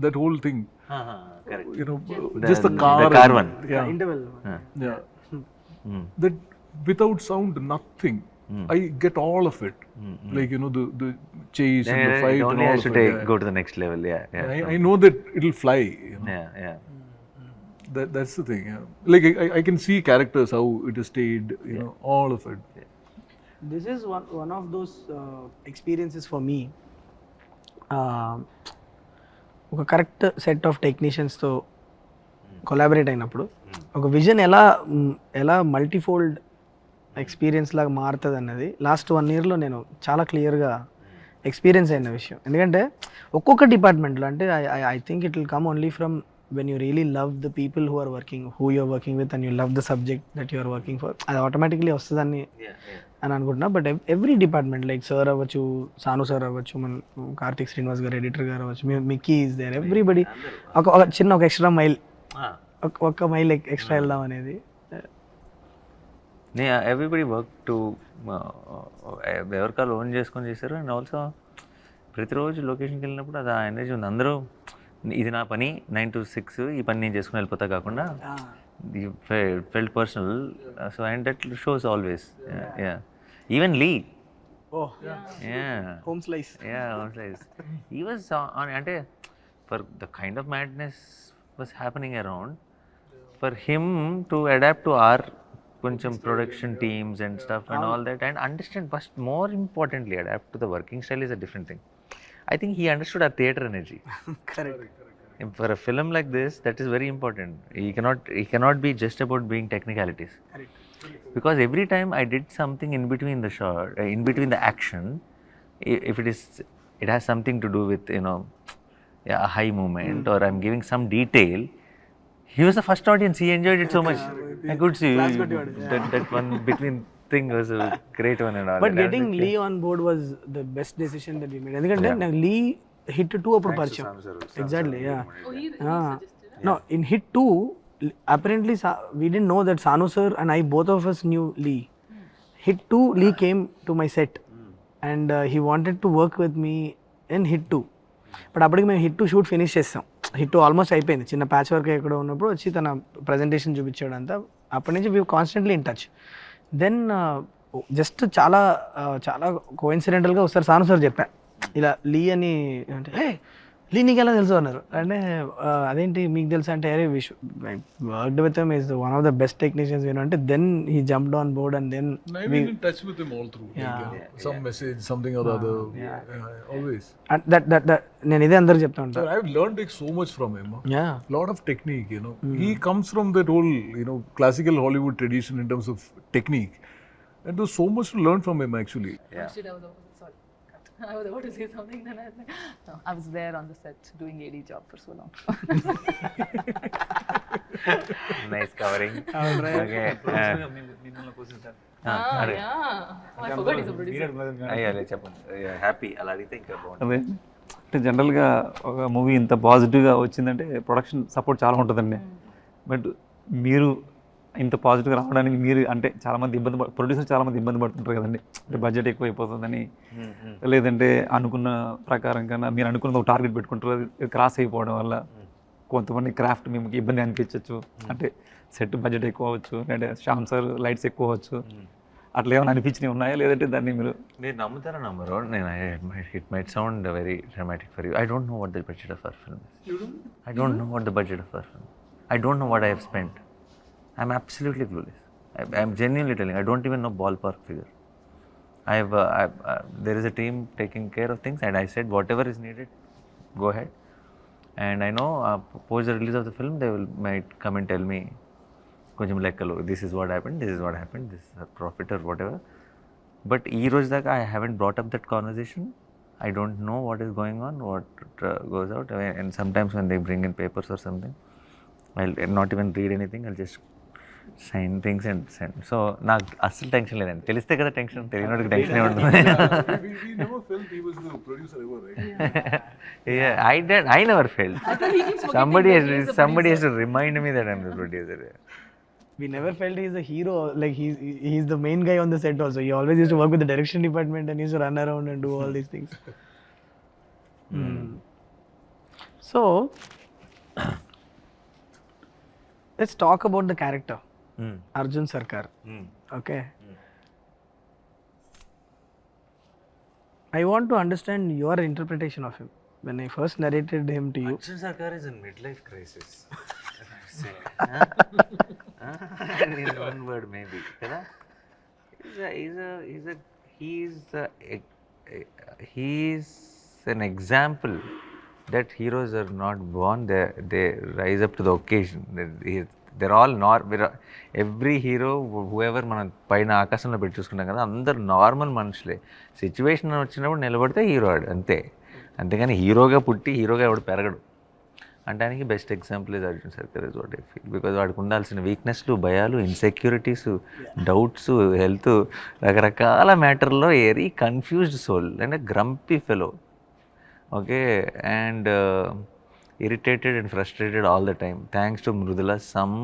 S4: that whole thing.
S1: Correct.
S4: You know, just the car.
S1: The car
S4: and-
S1: one.
S4: Yeah.
S2: Interval
S4: Yeah. That without sound, nothing. I get all of it. Like, you know, the chase and the fight
S1: It
S4: and
S1: only
S4: all
S1: has to
S4: of it.
S1: go to the next level. Yeah.
S4: I know that it'll fly. You know?
S1: Yeah.
S4: That's the thing. Yeah. Like, I can see characters, how it is stayed. You know, all of it.
S2: This is one of those experiences for me. ఒక correct set of టెక్నీషియన్స్తో collaborate అయినప్పుడు ఒక vision ఎలా multifold experience లాగా మారుతుంది అన్నది last 1 yearలో నేను చాలా క్లియర్గా ఎక్స్పీరియన్స్ అయిన విషయం. ఎందుకంటే ఒక్కొక్క డిపార్ట్మెంట్లో అంటే I think it will come only from when you really love the people who are working, who you are working with, and you love the subject that you are working for. అది automatically వస్తుందని అని అనుకుంటున్నా. But every department like sir అవ్వచ్చు, Sanu sir అవ్వచ్చు, మన కార్తిక్ శ్రీనివాస్ గారు editor గారు అవ్వచ్చు, మిక్కీ ఈజ్ దేర్, ఎవ్రీబడి ఒక చిన్న ఒక ఎక్స్ట్రా మైల్, ఒక్క మైల్ ఎక్స్ట్రా వెళ్దాం అనేది.
S1: ఎవ్రీబడి వర్క్ టు ఎవరికాలు ఓన్ చేసుకొని చేశారు. అండ్ ఆల్సో ప్రతిరోజు లొకేషన్కి వెళ్ళినప్పుడు అది ఆ ఎనర్జీ ఉంది. అందరూ ఇది నా పని 9 to 6 ఈ పని నేను చేసుకుని వెళ్ళిపోతా కాకుండా felt personal. So and that shows always. Yeah. Even Lee.
S2: Oh.
S1: Yeah.
S2: Home slice.
S1: Yeah, home slice. He was on ante for the kind of madness was happening around, for him to adapt to our కొంచెం production teams and stuff and all that, and understand, first more importantly adapt to the working style is a different thing. I think he understood our theatre energy.
S2: Correct.
S1: For a film like this, that is very important. He cannot be just about being technicalities. Because every time I did something in between the shot, in between the action, if it has something to do with, you know, a high moment, or I'm giving some detail, he was the first audience. He enjoyed it so much. I could see that one between thing was a great one and all.
S2: But getting Lee on board was the best decision that we made. ఎందుకంటే నాకు Lee hit 2 అప్పుడు పరిచయం. Exactly, yeah. No, in hit 2 apparently we didn't know that Sanu sir and I, both of us knew Lee. Hit 2 Lee came to my set and he wanted to work with me in hit 2. But అప్పటికి మేము hit 2 shoot finish చేస్తాం. Hit 2 almost అయిపోయింది. చిన్న patch work ఎక్కడ ఉన్నప్పుడు వచ్చి తన presentation చూపించాడు అంతా. అప్పటి నుంచి we constantly in touch. Then just చాలా కోఇన్సిడెంటల్గా ఒకసారి సాను సార్ చెప్పా ఇలా లీ అని, అంటే హే లీ నీకు ఎలా తెలుసు అన్నారు. అంటే అదేంటి మీకు తెలుసు అంటే, అరే worked with him is one of the best technicians win అంటే. Then he jumped on board and then
S4: I've been in touch with him all through. Some message, something or other. Always.
S2: That నేను ఇదే అందరికి చెప్తా ఉంటాను.
S4: So I've learned like so much from him.
S2: Yeah.
S4: Lot of technique, you know. He comes from that whole, you know, classical Hollywood tradition in terms of technique. And there's so much to learn from him actually.
S3: I was about to say something, then I was like, no, I was there on the set doing AD job for so long.
S1: Nice covering. Okay.
S3: I forgot he's a producer.
S1: అయ్యాలే చెప్పండి, happy అలా అడిగితే ఇంకా బాగుంటుంది.
S5: అదే అంటే జనరల్గా ఒక movie ఇంత పాజిటివ్గా వచ్చిందంటే ప్రొడక్షన్ సపోర్ట్ చాలా ఉంటుందండి. బట్ మీరు ఇంత పాజిటివ్గా రావడానికి మీరు అంటే చాలామంది ప్రొడ్యూసర్ చాలామంది ఇబ్బంది పడుతుంటారు కదండి, అంటే బడ్జెట్ ఎక్కువ అయిపోతుందని, లేదంటే అనుకున్న ప్రకారం కన్నా మీరు అనుకున్న ఒక టార్గెట్ పెట్టుకుంటారు, అది క్రాస్ అయిపోవడం వల్ల కొంతమంది క్రాఫ్ట్ మీకు ఇబ్బంది అనిపించవచ్చు, అంటే సెట్ బడ్జెట్ ఎక్కువ అవ్వచ్చు, లేదంటే శ్యామ్ సార్ లైట్స్ ఎక్కువ అవ్వచ్చు, అట్లా ఏమైనా అనిపించినవి ఉన్నాయా, లేదంటే దాన్ని
S1: మీరు నమ్ముతారా నమ్మరు? నేను it might sound very dramatic for you. I don't know what the budget of our film. I don't know what the budget of our film. I don't know what I have spent. I'm absolutely clueless. I'm genuinely telling. I don't even know ballpark figure. There is a team taking care of things, and I said whatever is needed, go ahead. And I know post the release of the film, they might come and tell me, koncham lekkalo, this is what happened, this is what happened, this is a profit or whatever. But ee roj daka I haven't brought up that conversation. I don't know what is going on, what goes out. And sometimes when they bring in papers or something, I'll not even read anything, I'll just sign things and send. So నాకు అస్సలు tension లేదండి. తెలిస్తే కదా tension, తెలియనోడికి tension ఉంటుంది.
S4: We never felt he was the producer ever, right?
S1: Yeah, I never felt. Somebody has to remind me that I'm the producer.
S2: We never felt he's a hero, like he's the main guy on the set also. He always used to work with the direction department and used to run around and do all these things. So let's talk about the character, Arjun Sarkar. Okay. I want to understand your interpretation of him. When I first narrated him to you,
S1: Arjun Sarkar is in midlife crisis. In one word maybe. He's an example that heroes are not born, they rise up to the occasion. They're all every hero, whoever మనం పైన ఆకాశంలో పెట్టి చూసుకుంటాం కదా, అందరు normal మనుషులే. Situation వచ్చినప్పుడు నిలబడితే హీరో ఆడు అంతే. అంతేగాని హీరోగా పుట్టి హీరోగా ఎవడు పెరగడు. అంటానికి best example is Arjun Sarkar is what I feel. Because వాడికి ఉండాల్సిన వీక్నెస్లు, భయాలు, ఇన్సెక్యూరిటీస్, డౌట్స్, హెల్త్, రకరకాల మ్యాటర్లో very confused soul and grumpy fellow. Okay, and irritated and frustrated all the time. Thanks to Mrudula, some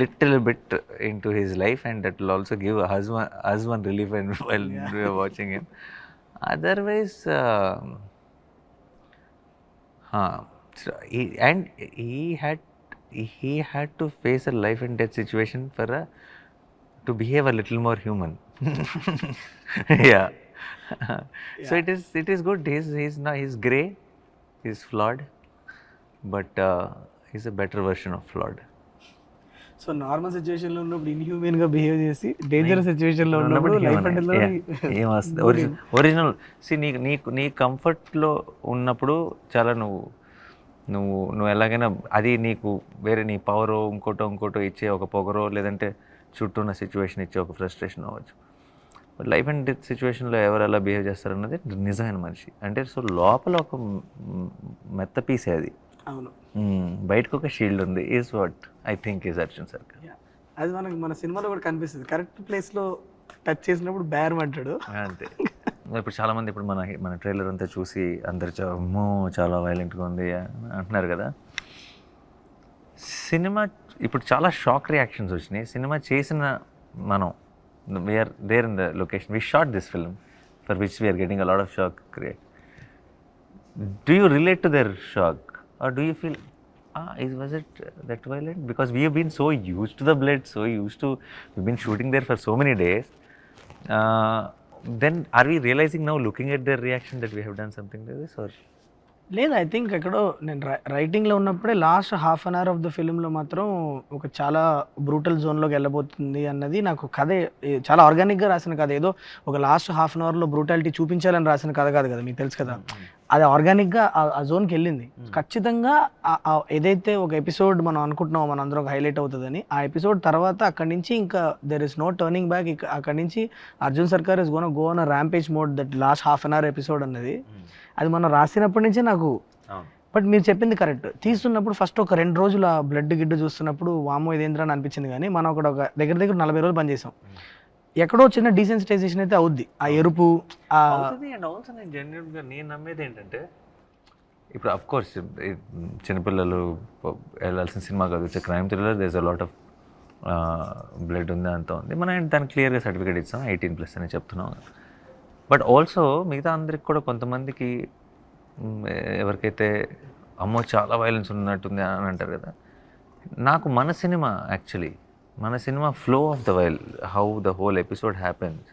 S1: little bit into his life, and that will also give us one relief while we are watching him. Otherwise, so he had to face a life and death situation to behave a little more human. Yeah. So it is good. He's grey, he's flawed, but he's a better version of flawed.
S2: So normal situation లో ఉన్నప్పుడు inhuman గా behave చేసి dangerous situation లో ఉన్నప్పుడు life అంటే
S1: original. నీ కంఫర్ట్లో ఉన్నప్పుడు చాలా నువ్వు ఎలాగైనా అది నీకు వేరే నీ పవరో ఇంకోటో ఇచ్చే ఒక పొగరో, లేదంటే చుట్టూ ఉన్న సిచ్యువేషన్ ఇచ్చే ఒక ఫ్రస్ట్రేషన్ అవ్వచ్చు. బట్ లైఫ్ అండ్ డెత్ సిచ్యువేషన్లో ఎవరు ఎలా బిహేవ్ చేస్తారన్నది నిజమైన మనిషి అంటే. సో లోపల ఒక మెత్త పీసే అది.
S2: అవును,
S1: బయటకు ఒక షీల్డ్ ఉంది. Is what I think is Arjun సర్కార్.
S2: అది మనకు మన సినిమాలో కూడా కనిపిస్తుంది. కరెక్ట్ ప్లేస్లో టచ్ చేసినప్పుడు బేరం అంటాడు
S1: అంతే. ఇప్పుడు చాలామంది ఇప్పుడు మన ట్రైలర్ అంతా చూసి అందరు చాలా వైలెంట్గా ఉంది అంటున్నారు కదా. సినిమా ఇప్పుడు చాలా షాక్ రియాక్షన్స్ వచ్చినాయి. సినిమా చేసిన మనం we are there in the location. We shot this film for which we are getting a lot of shock create. Do you relate to their shock, or do you feel was it that violent? Because we have been so used to the blood, we've been shooting there for so many days. Then are we realizing now, looking at their reaction, that we have done something like this? Or
S2: లేదు, I think ఎక్కడో నేను రైటింగ్లో ఉన్నప్పుడే last half an hour of the ఫిల్మ్లో మాత్రం ఒక చాలా brutal జోన్లోకి వెళ్ళబోతుంది అన్నది నాకు కథ చాలా ఆర్గానిక్గా రాసిన కథ. ఏదో ఒక లాస్ట్ హాఫ్ అన్ అవర్లో బ్రూటాలిటీ చూపించాలని రాసిన కథ కాదు కదా, మీకు తెలుసు కదా. అది ఆర్గానిక్గా ఆ జోన్కి వెళ్ళింది. ఖచ్చితంగా ఏదైతే ఒక ఎపిసోడ్ మనం అనుకుంటున్నామో మన అందరం హైలైట్ అవుతుందని, ఆ ఎపిసోడ్ తర్వాత అక్కడి నుంచి ఇంకా there is no turning back. అక్కడి నుంచి Arjun Sarkar is gonna go on rampage mode. That last half an hour episode అన్నది అది మనం రాసినప్పటి నుంచే నాకు బట్ మీరు చెప్పింది కరెక్ట్. తీస్తున్నప్పుడు ఫస్ట్ ఒక 2 రోజులు ఆ బ్లడ్ గిడ్డు చూస్తున్నప్పుడు వామో ఇదేంద్రా అని అనిపించింది, కానీ మనం అక్కడ ఒక దగ్గర 40 రోజులు పనిచేసాం. ఎక్కడో చిన్న డీసెన్సిటైజేషన్ అయితే అవుద్ది, ఆ ఎరుపు
S1: అవుతుంది. అండ్ ఆల్సో నేను జెన్యున్గా నేను నమ్మేది ఏంటంటే, ఇప్పుడు అఫ్ కోర్స్ చిన్నపిల్లలు వెళ్ళాల్సిన సినిమా కాదు, it's crime thriller, there is a lot of blood ఉంది, అంతా ఉంది. మనం దానికి క్లియర్గా సర్టిఫికేట్ ఇస్తాం 18+ అని చెప్తున్నాం. బట్ ఆల్సో మిగతా అందరికి కూడా కొంతమందికి ఎవరికైతే అమ్మో చాలా వైలెన్స్ ఉన్నట్టుంది అని అంటారు కదా, నాకు మన సినిమా యాక్చువల్లీ మన cinema flow of the while, how the whole episode happens,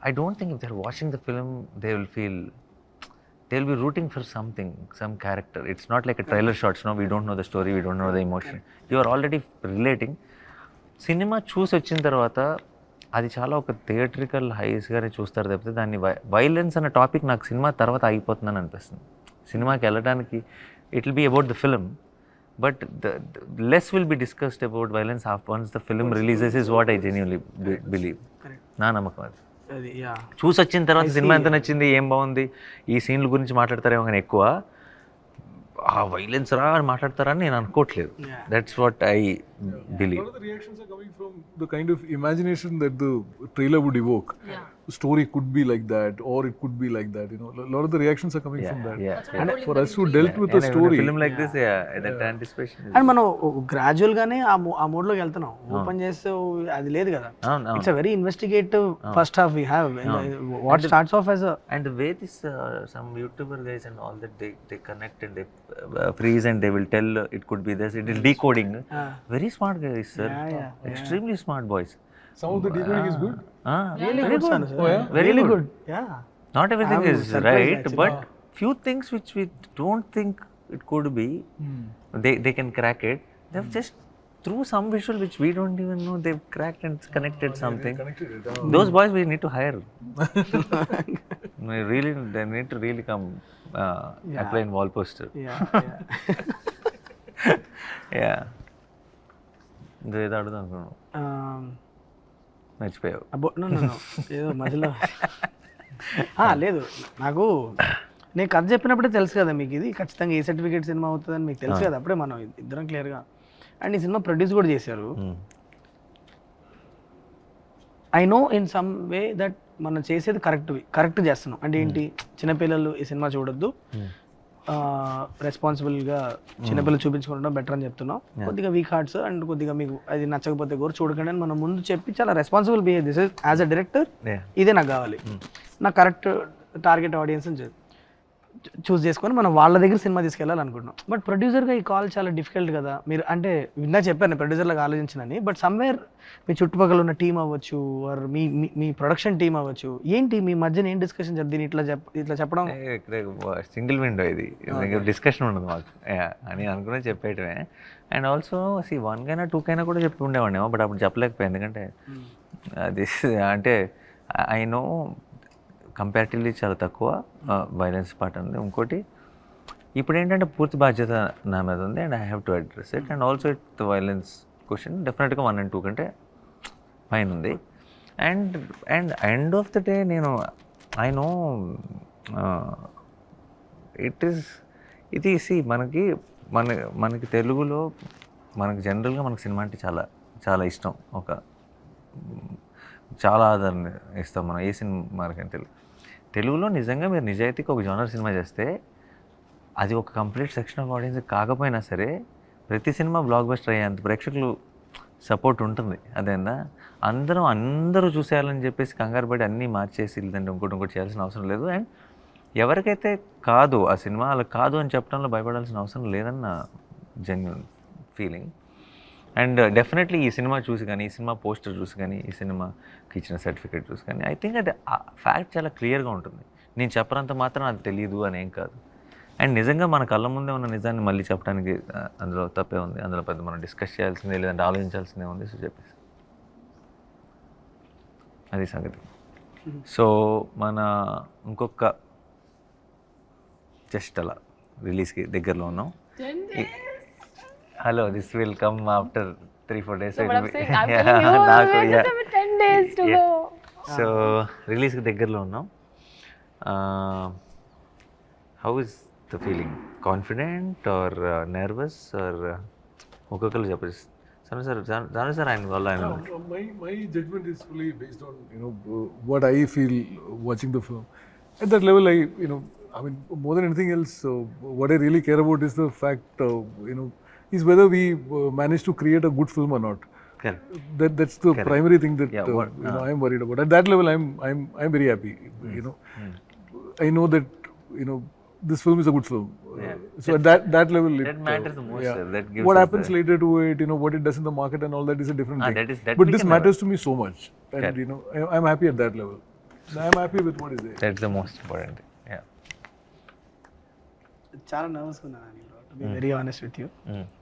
S1: I don't think if they're watching the film, they'll be rooting for something, some character. It's not like a trailer shots, no, we don't know the story, we don't know the emotion. You are already relating. Cinema చూసి వచ్చిన తర్వాత అది చాలా ఒక theatrical హైస్గానే చూస్తారు తప్పితే దాన్ని violence అనే టాపిక్ నాకు సినిమా తర్వాత అయిపోతుందని అనిపిస్తుంది. సినిమాకి వెళ్ళడానికి it will be about the film, but less will be discussed about violence once the film releases is what I genuinely believe. నా నమ్మకం అది. చూసి వచ్చిన తర్వాత సినిమా ఎంత నచ్చింది, ఏం బాగుంది, ఈ సీన్ల గురించి మాట్లాడతారేమో కానీ ఎక్కువ ఆ వైలెన్స్ రా అని మాట్లాడతారని నేను అనుకోవట్లేదు. That's what I believe.
S4: A lot of the reactions are coming from the kind of imagination that the trailer would evoke. The story could be like that, or it could be like that. You know, a lot of the reactions are coming from that. And for us who dealt with the story,
S1: film like this, that anticipation is.
S2: And మనం gradual గానే ఆ mode లోకి వెళ్తున్నాం. Open చేస్తే అది లేదు కదా, it's a very investigative first half we have. What starts off as
S1: And the way this some YouTuber guys and all that they connect and they freeze and they will tell it could be this, it is decoding. Very smart guys, sir. Extremely smart boys.
S4: some of the decoding is good.
S2: really good, sir.
S1: Very
S2: really
S1: good.
S2: good. Yeah.
S1: Not everything is right, but few things which we don't think it could be, they can crack it. They've just through some visual which we don't even know, they've cracked and connected something. Those boys we need to hire. They need to really come apply in wall poster. Yeah. ఏదో అడుగుదాం అనుకున్నాను, మర్చిపోయావు.
S2: అబ్బో no ఏదో మధ్యలో లేదు, నాకు నేను కథ చెప్పినప్పుడే తెలుసు కదా మీకు ఇది ఖచ్చితంగా ఏ సర్టిఫికేట్ సినిమా అవుతుందని మీకు తెలుసు కదా, అప్పుడే మనం ఇద్దరం క్లియర్గా. అండ్ ఈ సినిమా ప్రొడ్యూస్ కూడా చేశారు. I know in some way that మనం చేసేది కరెక్ట్ చేస్తున్నాం. అంటే ఏంటి, చిన్నపిల్లలు ఈ సినిమా చూడొద్దు, రెస్పాన్సిబుల్గా చిన్నపిల్లలు చూపించుకుంటాం బెటర్ అని చెప్తున్నాం. కొద్దిగా వీక్ హార్ట్స్ అండ్ కొద్దిగా మీకు అది నచ్చకపోతే కూడా చూడకండి అని మనం ముందు చెప్పి చాలా responsible behave. This is as a director ఇదే నాకు కావాలి, నాకు కరెక్ట్ టార్గెట్ ఆడియన్స్ చూస్ చేసుకొని మనం వాళ్ళ దగ్గర సినిమా తీసుకెళ్ళాలి అనుకుంటున్నాం. బట్ ప్రొడ్యూసర్గా ఈ కాల్ చాలా డిఫికల్ట్ కదా. మీరు అంటే విన్నా చెప్పాను ప్రొడ్యూసర్లాగా ఆలోచించినని, బట్ సమ్వేర్ మీ చుట్టుపక్కల ఉన్న టీం అవ్వచ్చు, ఆర్ మీ ప్రొడక్షన్ టీం అవ్వచ్చు, ఏంటి మీ మధ్యన ఏం డిస్కషన్ దీన్ని ఇట్లా చెప్పడం?
S1: సింగిల్ విండో ఇది, డిస్కషన్ ఉండదు మాకు అని అనుకునే చెప్పేయటమే. అండ్ ఆల్సో వన్ కైనా 2 కైనా కూడా చెప్పి ఉండేవాడినేమో, బట్ అప్పుడు చెప్పలేకపోయాను. ఎందుకంటే అది అంటే ఐ నో కంపారిటివ్లీ చాలా తక్కువ వైలెన్స్ పార్ట్ ఉంది. ఇంకోటి ఇప్పుడు ఏంటంటే పూర్తి బాధ్యత నా మీద ఉంది, and I have to address it. And also it the violence question డెఫినెట్గా 1 and 2 కంటే పైన ఉంది. And end of the day నేను ఐ నో ఇది మనకి తెలుగులో మనకి జనరల్గా మనకి సినిమా అంటే చాలా చాలా ఇష్టం, చాలా ఆదరణ ఇస్తాం మనం ఏ సినిమాకని. తెలుగులో నిజంగా మీరు నిజాయితీకి ఒక జోనర్ సినిమా చేస్తే అది ఒక కంప్లీట్ సెక్షన్ ఆఫ్ ఆడియన్స్ కాకపోయినా సరే ప్రతి సినిమా బ్లాక్ బస్టర్ అయ్యేంత ప్రేక్షకులు సపోర్ట్ ఉంటుంది. అదేందా అందరూ చూసేయాలని చెప్పేసి కంగారు పడి అన్నీ మార్చేసి లేదంటే ఇంకోటి చేయాల్సిన అవసరం లేదు. అండ్ ఎవరికైతే కాదు ఆ సినిమా అలా కాదు అని చెప్పడంలో భయపడాల్సిన అవసరం లేదన్న జెన్యూన్ ఫీలింగ్. అండ్ డెఫినెట్లీ ఈ సినిమా చూసి కానీ, ఈ సినిమా పోస్టర్ చూసి కానీ, ఈ సినిమాకి ఇచ్చిన సర్టిఫికేట్ చూసి కానీ ఐ థింక్ అది ఫ్యాక్ట్ చాలా క్లియర్గా ఉంటుంది. నేను చెప్పనంత మాత్రం అది తెలియదు అని ఏం కాదు. అండ్ నిజంగా మన కళ్ళ ముందే ఉన్న నిజాన్ని మళ్ళీ చెప్పడానికి అందులో తప్పే ఉంది, అందులో పెద్ద మనం డిస్కస్ చేయాల్సిందే లేదంటే ఆలోచించాల్సిందే ఉంది. సో చెప్పేసి అది సంగతి. సో మన ఇంకొక జస్ట్ అలా రిలీజ్కి దగ్గరలో ఉన్నాం. Hello, this will come after 3-4 days. So రిలీజ్కి దగ్గరలో ఉన్నాం. How is the feeling? Confident or nervous or ఒక్కొక్కరు చెప్పేసి జాను సార్ ఆయన వల్ల ఆయన
S4: My judgment is fully based on what I feel watching the film. At that level, I mean, more than anything else, what I really care about is the fact, is whether we manage to create a good film or not.
S1: Correct.
S4: That's the primary thing that
S1: Yeah,
S4: I'm worried about. At that level, I'm very happy. I know that this film is a good film. So at that level,
S1: that matters the most, sir. That gives
S4: what
S1: us
S4: happens later to it, what it does in the market and all that is a different thing.
S1: that
S4: But
S1: we
S4: this
S1: can
S4: matters to me so much, and I'm happy at that level. I'm happy with what is there.
S1: that's the most important thing. Yeah.
S2: చాలా నర్వస్గా ఉన్నాను bro, to be very honest with you.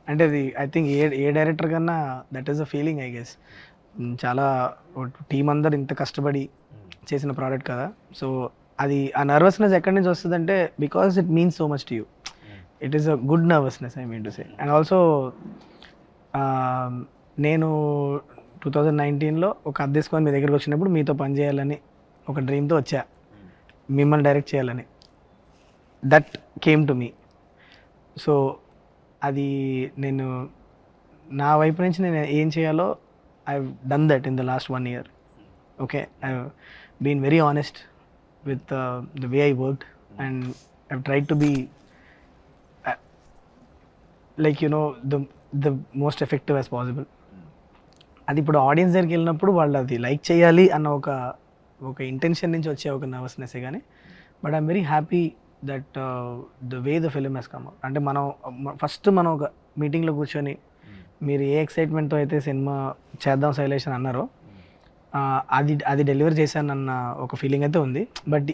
S2: అంటే అది I think A director కన్నా that is a feeling I guess. చాలా team అందరు ఇంత కష్టపడి చేసిన ప్రోడక్ట్ కదా, సో అది ఆ నర్వస్నెస్ ఎక్కడి నుంచి వస్తుందంటే because it means so much to you. It is a good nervousness I mean to say. And also నేను 2019లో ఒక అద్దె తీసుకొని మీ దగ్గరికి వచ్చినప్పుడు మీతో పని చేయాలని ఒక డ్రీమ్తో వచ్చా, మిమ్మల్ని డైరెక్ట్ చేయాలని. That came to me. So అది నేను నా వైపు నుంచి నేను ఏం చేయాలో I done that in the last 1 year. Okay, I been very honest with the way I worked, and I've tried to be like the most effective as possible. అది ఇప్పుడు ఆడియన్స్ దగ్గరికి వెళ్ళినప్పుడు వాళ్ళు అది లైక్ చేయాలి అన్న ఒక ఇంటెన్షన్ నుంచి వచ్చే ఒక నర్వస్నెస్సే కానీ, but I'm very happy that the way the film has come out. అంటే మనం ఫస్ట్ మనం ఒక మీటింగ్లో కూర్చొని మీరు ఏ ఎక్సైట్మెంట్తో అయితే సినిమా చేద్దాం శైలేష్ అని అన్నారో అది డెలివర్ చేశానన్న ఒక ఫీలింగ్ అయితే ఉంది. బట్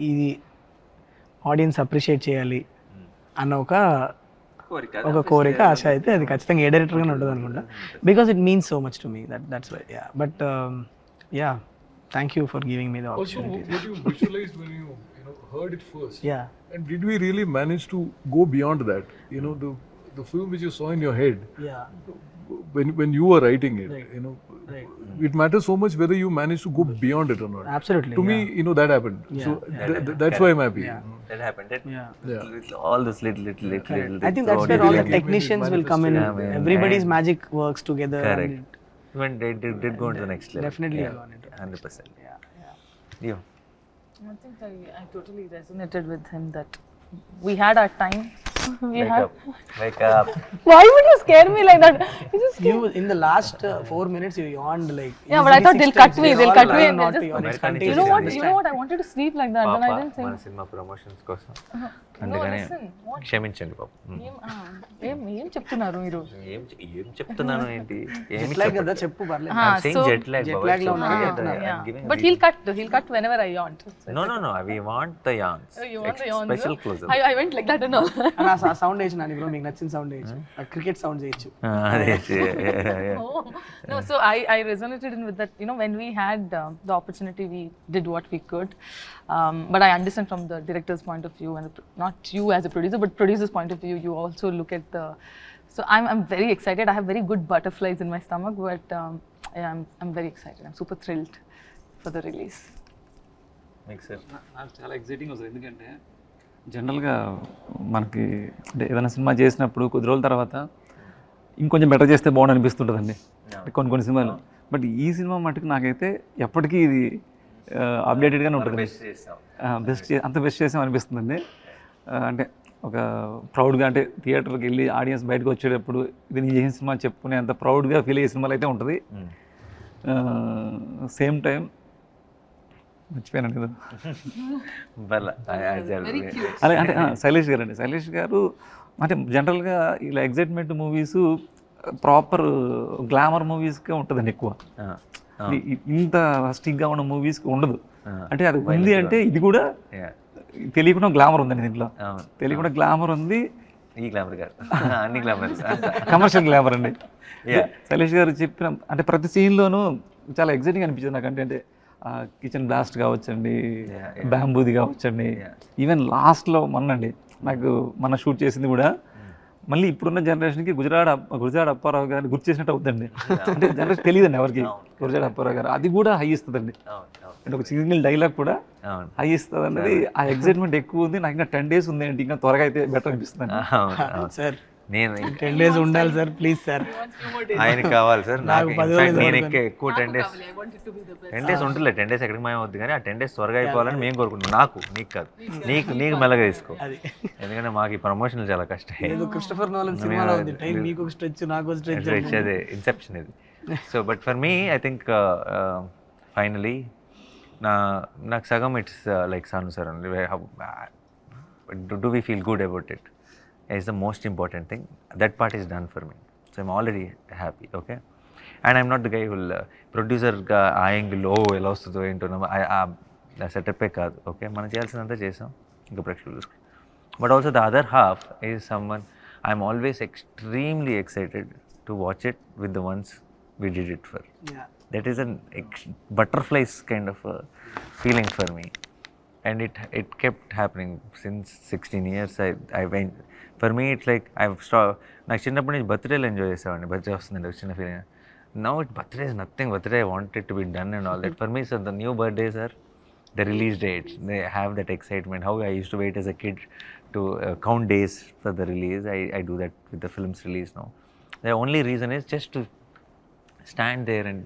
S2: ఇది ఆడియన్స్ అప్రిషియేట్ చేయాలి అన్న ఒక కోరిక, ఆశ అయితే అది ఖచ్చితంగా ఏ డైరెక్టర్గానే ఉంటుంది అనుకుంటా, because it means so much to me. That's why. Yeah, but yeah, thank you for giving me the
S4: Also,
S2: opportunity.
S4: what you visualized when you heard it first,
S2: yeah,
S4: and did we really manage to go beyond that? The film which you saw in your head
S2: yeah,
S4: when you were writing it,
S2: right,
S4: it matters so much whether you manage to go beyond it or not.
S2: Absolutely.
S4: To me, that happened. So that's why I'm happy.
S1: That happened.
S2: Yeah.
S1: All this little
S2: I think that's where all the technicians will come in. Everybody's magic works together.
S1: Correct.
S2: and
S1: Even they did go into the next level.
S2: Definitely
S1: Yeah.
S2: go on it.
S1: 100%.
S2: Yeah, yeah.
S1: You.
S3: I think I totally resonated with him that we had our time.
S1: Wake up.
S3: Why would you scare me like that? You just
S2: You in the last 4 minutes you yawned like.
S3: Yeah, but I thought they'll cut me. They'll cut me and
S2: not
S3: they'll
S2: to yawn. It's
S1: American
S2: contagious.
S3: You know what?
S1: Understand.
S3: You know what? I wanted to sleep like that, but I didn't
S1: మన
S3: think.
S1: Cinema promotions కోసం
S3: No,
S1: అందుకనే
S3: listen. What?
S1: క్షమించండి పాప.
S3: ఏం చెప్తున్నారు మీరు?
S1: ఏం చెప్తున్నాను ఏంటి? ఏమి
S2: Jet lag కదా, చెప్పు పర్లేదు.
S1: jet lag.
S2: jet lag లో ఉన్నారు చెప్తున్నారు.
S3: Yeah. But he'll cut whenever I yawned.
S1: No. We want the yawns.
S3: Oh, you want the yawns?
S1: Special close-up.
S3: I went like that and all.
S2: అలా ఆ sound వేసి Nani bro, మీకు నచ్చిన sound వేయచ్చు, cricket sound చేయొచ్చు.
S1: అదే
S3: Oh. No, so I resonated in with that. When we had the opportunity, we did what we could. But I understand from the director's point of view, and not you as a producer, but producer's point of view, you also look at the. So I'm very excited. I have very good butterflies in my stomach, but yeah, I'm very excited. I'm super thrilled for the release.
S1: Makes sense.
S5: నాకు చాలా exciting వస్తుంది, ఎందుకంటే జనరల్గా మనకి అంటే ఏదైనా cinema చేసినప్పుడు కొద్ది రోజుల తర్వాత ఇంకొంచెం బెటర్ చేస్తే బాగుండు అనిపిస్తుంటుందండి కొన్ని సినిమాలు. బట్ ఈ సినిమా మటుకు నాకైతే ఎప్పటికీ ఇది అప్డేటెడ్గానే ఉంటుంది. అంత బెస్ట్ చేసాం అనిపిస్తుందండి. అంటే ఒక ప్రౌడ్గా, అంటే థియేటర్కి వెళ్ళి ఆడియన్స్ బయటకు వచ్చేటప్పుడు ఇది నేను చేసిన సినిమా చెప్పుకునే అంత ప్రౌడ్గా ఫీల్ అయ్యే సినిమాలు అయితే ఉంటుంది. సేమ్ టైం మర్చిపోయాను కదా. అలాగే అంటే శైలేష్ గారు అండి, శైలేష్ గారు అంటే జనరల్గా ఇలా ఎగ్జైట్మెంట్ మూవీస్ ప్రాపర్ గ్లామర్ మూవీస్కే ఉంటుందండి ఎక్కువ. ఇంత స్టిక్గా ఉన్న మూవీస్కి ఉండదు. అంటే అది ఉంది అంటే ఇది కూడా తెలియకుండా గ్లామర్ ఉందండి దీంట్లో, తెలియకుండా గ్లామర్ ఉంది.
S1: ఈ గ్లామర్ గారు అన్ని గ్లామర్స్,
S5: కమర్షియల్ గ్లామర్ అండి. శైలేష్ గారు చెప్పిన అంటే ప్రతి సీన్లోనూ చాలా ఎగ్జైటింగ్ అనిపించింది నాకు. అంటే కిచెన్ బ్లాస్ట్ కావచ్చండి, బ్యాంబూది కావచ్చండి, ఈవెన్ లాస్ట్లో మొన్నండి నాకు మన షూట్ చేసింది కూడా మళ్ళీ ఇప్పుడున్న జనరేషన్కి గురజాడ అప్పారావు గారిని గుర్తు చేసినట్టు అవుతుందండి. అంటే జనరేషన్ తెలియదండి ఎవరికి గురజాడ అప్పారావు గారు, అది కూడా హై ఇస్తుందండి. అంటే ఒక సింగిల్ డైలాగ్ కూడా
S1: అవును
S5: హై ఇస్తుంది అనేది ఆ ఎగ్జైట్మెంట్ ఎక్కువ ఉంది. నాకు ఇంకా 10 days ఉంది అంటే ఇంకా త్వరగా అయితే బెటర్ అనిపిస్తుంది.
S1: అవును అవును.
S2: సార్
S1: నేను
S2: 10 days ఉండాలి సార్ ప్లీజ్ సార్.
S1: ఆయనకి కావాలి సార్. నాకు
S2: నాకు 10
S1: ఇన్ఫాక్ట్
S2: రోజులు
S1: నేను
S2: పడుతుంది.
S1: ఎక్కువ 10 days 10 days ఉంటుందిలే. 10 days ఎక్కడికి మాయం అవుద్ది కానీ ఆ 10 days త్వరగా అయిపోవాలని మేము కోరుకుంటున్నాం. నాకు నీకు కాదు, నీకు మెల్లగా తీసుకో.
S2: అది
S1: ఎందుకంటే మాకు ఈ ప్రమోషన్లు చాలా కష్టం.
S2: ఏదో క్రిస్టఫర్ నోలన్ సినిమాలో ఉంది, టైం మీకు ఒక స్ట్రెచ్ నాకు ఒక స్ట్రెచ్.
S1: అదే ఇన్సెప్షన్ ఇది. So but for me I think finally నాకు సగం ఇట్స్ లైక్ సాను సార్ అండి. Do we feel good about it is the most important thing. That part is done for me. So I'm already happy, okay? And I'm not the guy who will producer ga ఆ angle ఎలా వస్తుందో ఏంటో ఆ సెటప్పే కాదు. Okay, మనం చేయాల్సినంత చేసాం, ఇంకా ప్రేక్షకులు చూసుకుంటాం. But also the other half is someone I'm always extremely excited to watch it with the ones we did it for. That is an butterflies kind of feeling for me. And it kept happening since 16 years. I went, for me it's like I've stopped. నాకు చిన్నప్పటి నుంచి బర్త్డేలు enjoy చేసేవాడిని. Birthday వస్తుందండి ఒక చిన్న feeling. Now it birthday is nothing. Birthday I wanted to be done and all that. For me so the new birthdays are the release dates. They have that excitement. How I use to wait as a kid to count days for the release. I do that with the film's release now. The only reason is just to stand there and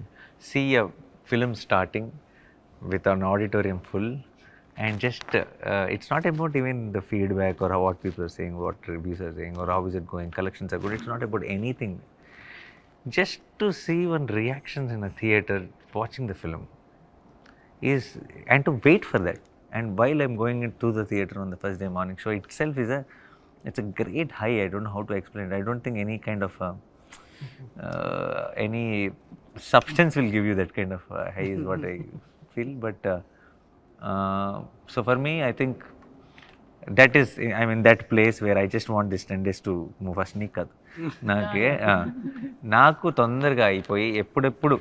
S1: see a film starting with an auditorium full. And just it's not about even the feedback or what people are saying, what reviews are saying, or how is it going, collections are good. It's not about anything. Just to see one reactions in a theater watching the film is, and to wait for that. And while I'm going into the theater on the first day morning show itself is it's a great high. I don't know how to explain it. I don't think any kind of any substance will give you that kind of high is what I feel. But so for me, I think that is, I'm in that place where I just want this 10 days to move fast. నీకు కాదు, నాకు తొందరగా అయిపోయి ఎప్పుడెప్పుడు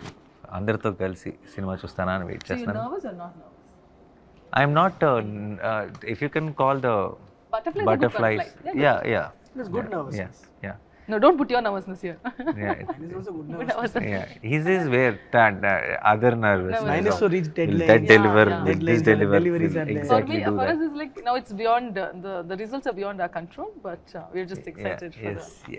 S1: అందరితో కలిసి cinema చూస్తానా అని వెయిట్ చేస్తాను. I'm not, if you can call the butterflies. Yeah.
S2: It's good nervous.
S1: Yeah.
S3: No, don't put your nervousness here.
S1: Yeah.
S2: It's also good
S3: Good
S2: nervous.
S3: nervousness.
S1: Yeah, his is where that other nervous.
S2: Mine is to reach
S1: Will
S2: deadline.
S1: that deliver?
S3: Yeah.
S1: Will this
S2: Deadlines,
S1: deliver?
S2: deliveries
S1: Will
S2: are there.
S3: For
S1: exactly
S3: me,
S1: do
S3: for
S1: that.
S3: us, it's like now it's beyond the results are beyond our control, but we're just excited for
S1: Yes.